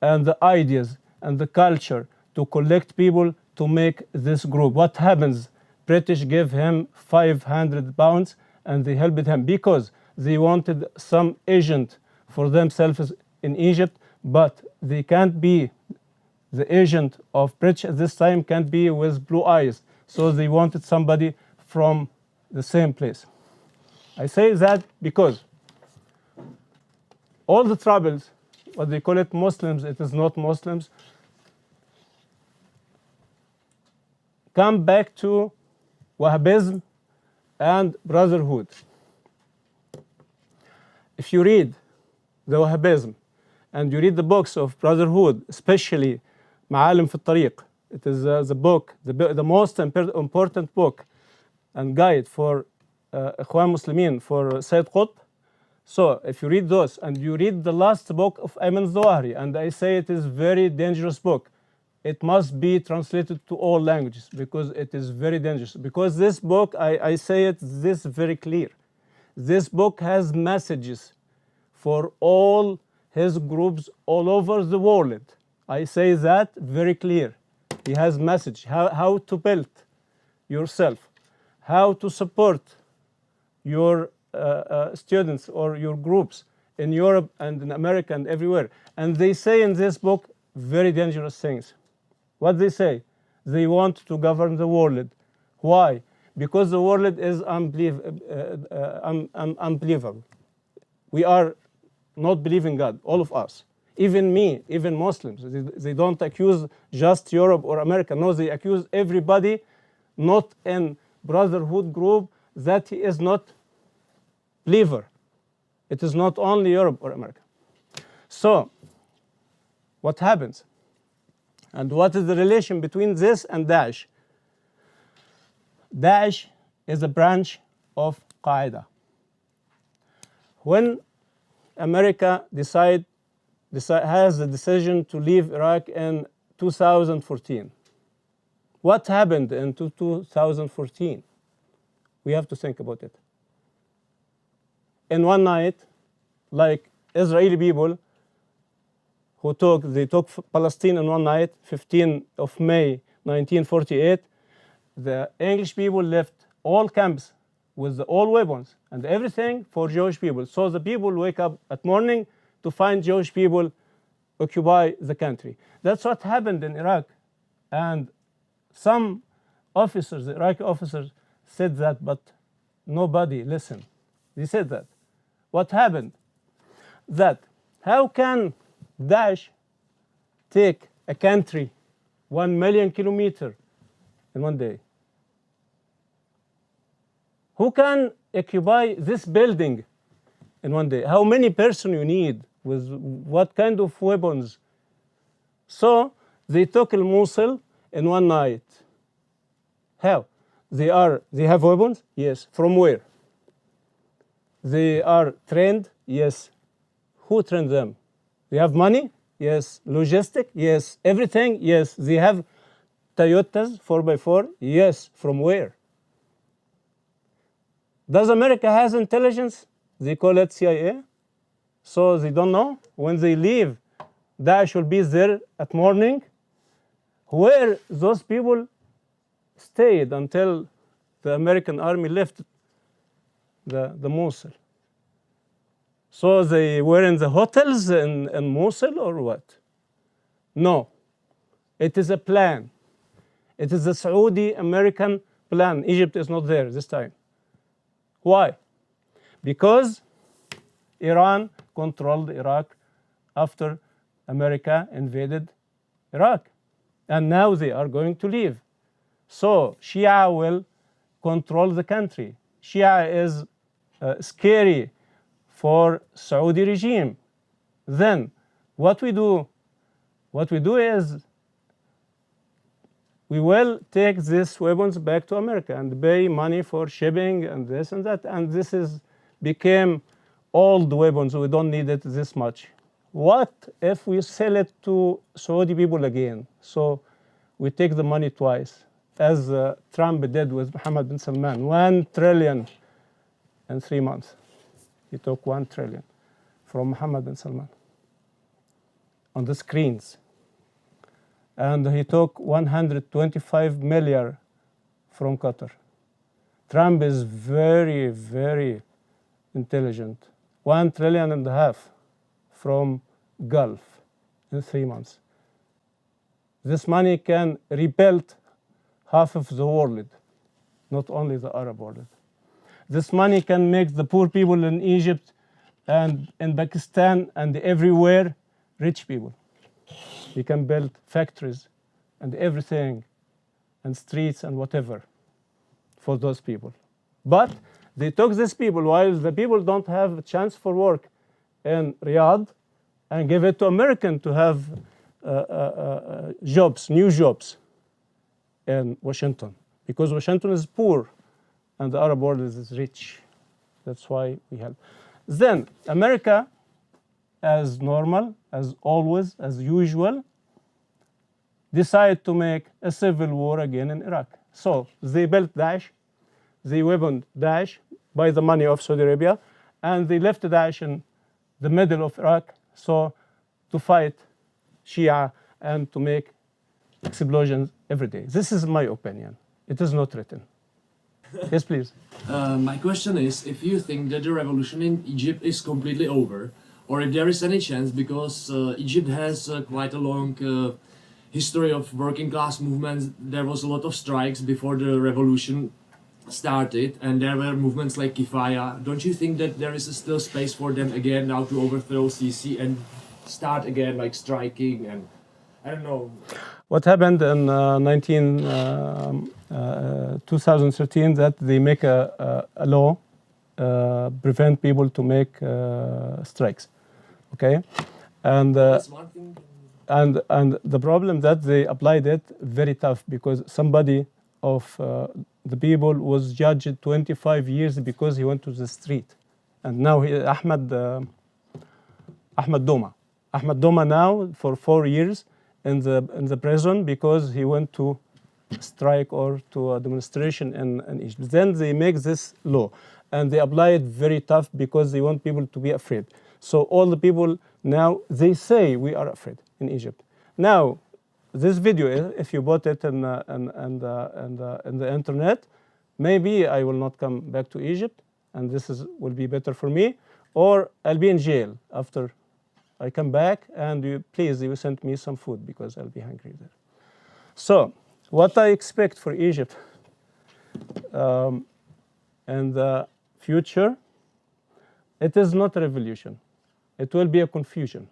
and the ideas and the culture to collect people to make this group? What happens? British gave him £500 and they helped him because they wanted some agent for themselves in Egypt, but they can't be the agent of British at this time, can't be with blue eyes. So they wanted somebody from the same place. I say that because all the troubles, what they call it Muslims, it is not Muslims, come back to Wahhabism and brotherhood. If you read the Wahhabism and you read the books of brotherhood, especially معالم في الطريق. It is the book, the most important book and guide for إخوان مسلمين for Sayyid Qutb. So if you read those and you read the last book of Ayman Zawahiri, and I say it is very dangerous book, it must be translated to all languages because it is very dangerous. Because this book, I say it this very clear. This book has messages for all his groups all over the world. I say that very clear. He has message, how to build yourself, how to support your students or your groups in Europe and in America and everywhere. And they say in this book very dangerous things. What they say? They want to govern the world. Why? Because the world is unbelievable. We are not believing God, all of us. Even me, even Muslims. They don't accuse just Europe or America. No, they accuse everybody not in brotherhood group that he is not believer. It is not only Europe or America. So, what happens? And what is the relation between this and Daesh? Daesh is a branch of Qaeda. When America has the decision to leave Iraq in 2014, what happened in 2014? We have to think about it. In one night, like Israeli people they took Palestine in one night, 15 of May 1948, the English people left all camps with all weapons and everything for Jewish people. So the people wake up at morning to find Jewish people occupy the country. That's what happened in Iraq. And some officers, Iraqi officers, said that, but nobody listened. They said that. What happened? That how can Daesh take a country 1 million kilometers in one day? Who can occupy this building in one day? How many persons you need? With what kind of weapons? So they took Mosul in one night. How? They have weapons? Yes. From where? They are trained? Yes. Who trained them? They have money? Yes. Logistic? Yes. Everything? Yes. They have Toyotas 4x4? Yes. From where? Does America has intelligence? They call it CIA. So they don't know. When they leave, Daesh will be there at morning. Where those people stayed until the American army left the Mosul. So they were in the hotels in Mosul or what? No. It is a plan. It is a Saudi-American plan. Egypt is not there this time. Why? Because Iran controlled Iraq after America invaded Iraq. And now they are going to leave. So Shia will control the country. Shia is scary for Saudi regime. Then what we do is we will take these weapons back to America and pay money for shipping and this and that. And this became old weapons. We don't need it this much. What if we sell it to Saudi people again? So we take the money twice, as Trump did with Mohammed bin Salman, 1 trillion in 3 months. He took 1 trillion from Mohammed bin Salman on the screens. And he took 125 million from Qatar. Trump is very, very intelligent. 1.5 trillion from Gulf in 3 months. This money can rebuild half of the world, not only the Arab world. This money can make the poor people in Egypt and in Pakistan and everywhere rich people. We can build factories and everything and streets and whatever for those people. But they took these people while the people don't have a chance for work in Riyadh and give it to American to have jobs, new jobs in Washington, because Washington is poor and the Arab world is rich. That's why we help. Then America, as normal, as always, as usual, decided to make a civil war again in Iraq. So they built Daesh, they weaponed Daesh by the money of Saudi Arabia, and they left Daesh in the middle of Iraq, so to fight Shia and to make explosions every day. This is my opinion. It is not written. Yes, please. My question is, if you think that the revolution in Egypt is completely over, or if there is any chance, because Egypt has quite a long history of working class movements. There was a lot of strikes before the revolution started, and there were movements like Kifaya. Don't you think that there is still space for them again now to overthrow Sisi and start again like striking and I don't know. What happened in 2013 that they make a law prevent people to make strikes, okay, and the problem that they applied it very tough because somebody of the people was judged 25 years because he went to the street, and now he Ahmed Doma now for 4 years in the prison because he went to strike or to a demonstration in Egypt. Then they make this law and they apply it very tough because they want people to be afraid. So all the people now, they say we are afraid in Egypt. Now, this video, if you bought it in the internet, maybe I will not come back to Egypt and will be better for me, or I'll be in jail after I come back, and you send me some food because I'll be hungry there. So, what I expect for Egypt in the future, it is not a revolution. It will be a confusion.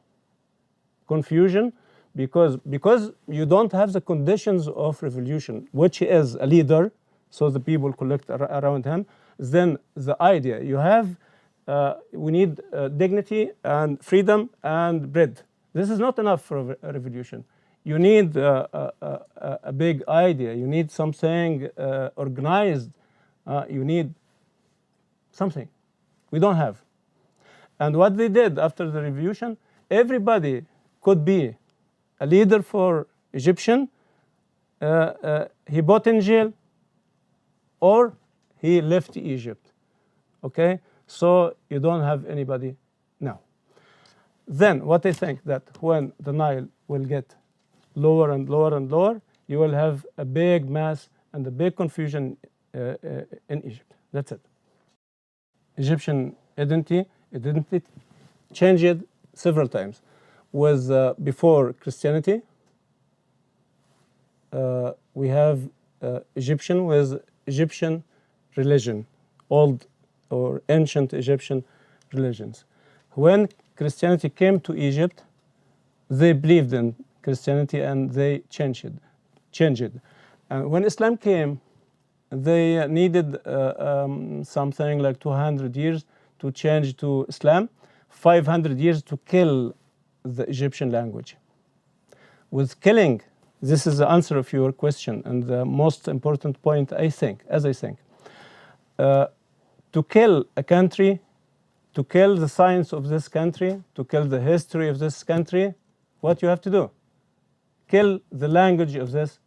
Confusion because you don't have the conditions of revolution, which is a leader, so the people collect around him. Then the idea you have. We need dignity and freedom and bread. This is not enough for a revolution. You need a big idea. You need something organized. You need something we don't have. And what they did after the revolution, everybody could be a leader for Egyptian. He bought in jail or he left Egypt. Okay? So you don't have anybody now. Then what I think that when the Nile will get lower and lower and lower, you will have a big mass and a big confusion in Egypt. That's it. Egyptian identity changed several times. Was before Christianity, we have Egyptian with Egyptian religion, old or ancient Egyptian religions. When Christianity came to Egypt, they believed in Christianity and they changed it. And when Islam came, they needed something like 200 years to change to Islam, 500 years to kill the Egyptian language. With killing, this is the answer of your question and the most important point, I think. To kill a country, to kill the science of this country, to kill the history of this country, what you have to do? Kill the language of this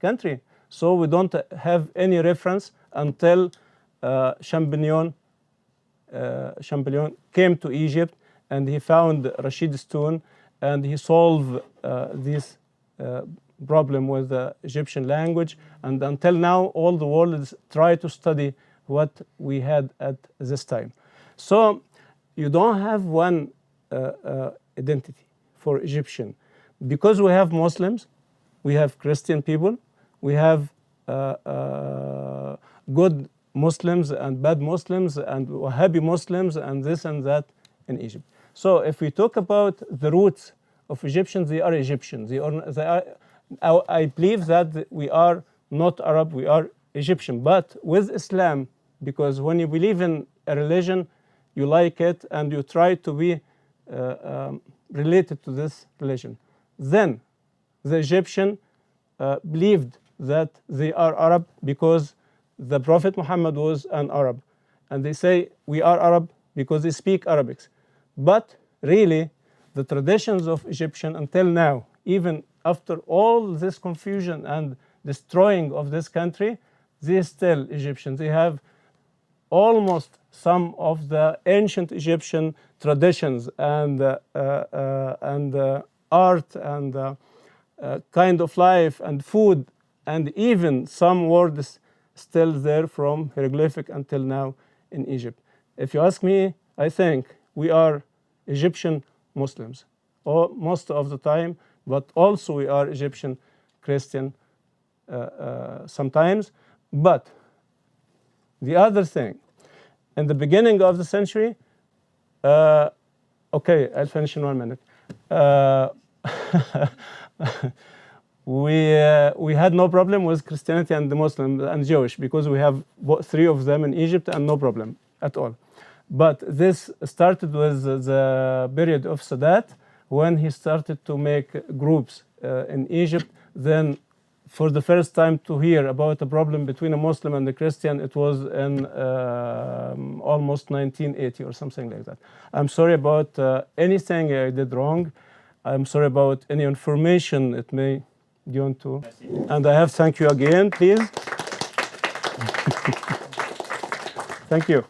country. So we don't have any reference until Champollion came to Egypt and he found Rashid Stone and he solved this problem with the Egyptian language. And until now, all the world try to study what we had at this time. So you don't have one identity for Egyptian because we have Muslims, we have Christian people, we have good Muslims and bad Muslims and Wahhabi Muslims and this and that in Egypt. So if we talk about the roots of Egyptians, they are Egyptians. I believe that we are not Arab, we are Egyptian, but with Islam, because when you believe in a religion, you like it and you try to be related to this religion. then the Egyptian believed that they are Arab because the Prophet Muhammad was an Arab. And they say, we are Arab because they speak Arabic. But really, the traditions of Egyptian until now, even after all this confusion and destroying of this country, they still Egyptians. They have almost some of the ancient Egyptian traditions and art and kind of life and food, and even some words still there from hieroglyphic until now in Egypt. If you ask me, I think we are Egyptian Muslims, or most of the time, but also we are Egyptian Christian sometimes. But the other thing, in the beginning of the century, okay, I'll finish in 1 minute. We had no problem with Christianity and the Muslim and Jewish because we have 3 of them in Egypt and no problem at all. But this started with the period of Sadat, when he started to make groups in Egypt. Then for the first time to hear about a problem between a Muslim and a Christian, it was in almost 1980 or something like that. I'm sorry about anything I did wrong. I'm sorry about any information it may go into. And I have thank you again, please. Thank you.